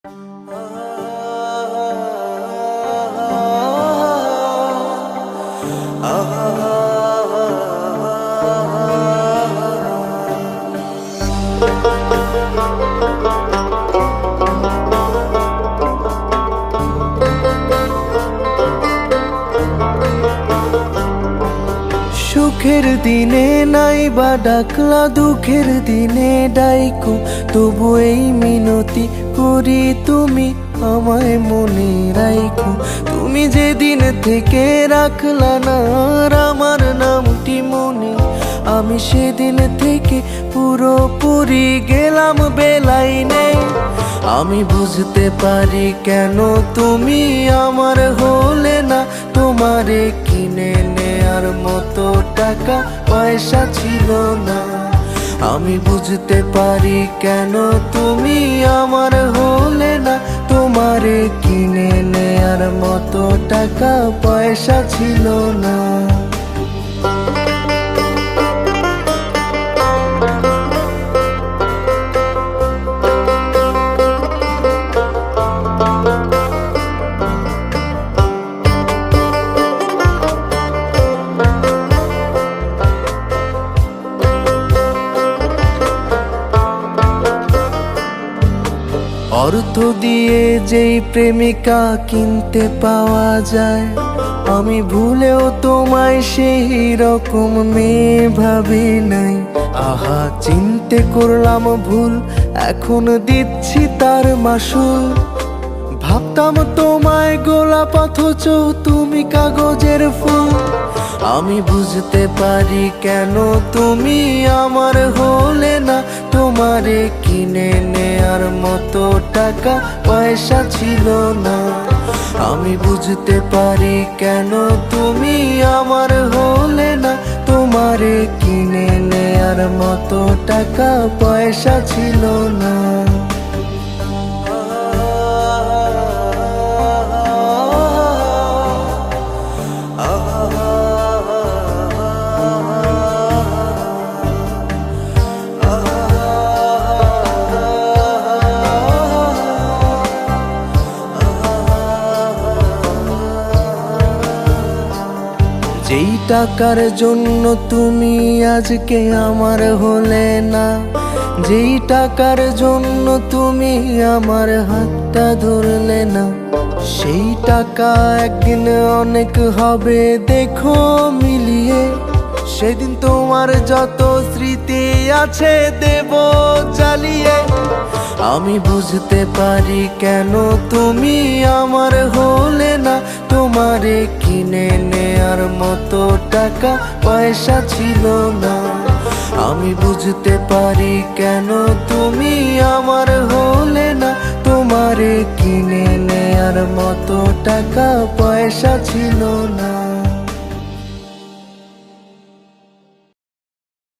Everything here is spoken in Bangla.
সুখের দিনে নাই বা ডাকলা, দুঃখের দিনে ডাইকো, তবু এই মিনতি করি তুমি আমায় মনে রাইখো। তুমি যেদিন থেকে রাখলা না আমার নামটি মনে, আমি সেদিন থেকে পুরোপুরি গেলাম বেলাইনে। আমি বুঝতে পারি কেন তুমি আমার হলে না, তোমারে কিনে নেয়ার মতো টাকা পয়সা ছিল না। আমি বুঝতে পারি কেন তুমি আমার হলে না, তোমারে কিনে নেয়ার মতো টাকা পয়সা ছিল না। অর্থ দিয়ে যেই প্রেমিকা কিনতে পাওয়া যায়, আমি ভুলেও তোমায় সেই রকম মেয়ে ভাবি নাই। আহা চিনতে করলাম ভুল, এখন দিচ্ছি তার মাসুল। ভাবতাম তোমায় গোলাপ অথচ তুমি কাগজের ফুল। আমি বুঝতে পারি কেন তুমি আমার হলে না, তোমারে কিনে নেয়ার মতো টাকা পয়সা ছিল না। আমি বুঝতে পারি কেন তুমি আমার হলে না, তোমারে কিনে নেয়ার মতো টাকা পয়সা ছিল না। যেই টাকার জন্য তুমি আজকে আমার হলে না, যেই টাকার জন্য তুমি আমার হাতটা ধরলে না, সেই টাকা একদিন অনেক হবে দেখো মিলিয়ে। সেদিন তোমার যত স্মৃতি আছে দেব জ্বালিয়ে। আমি বুঝতে পারি কেন তুমি আমার হলে না, তোমারে কিনে নেয়ার মতো টাকা পয়সা ছিল না। আমি বুঝতে পারি কেন তুমি আমার হলে না, তোমারে কিনে নেয়ার মতো টাকা পয়সা ছিল না।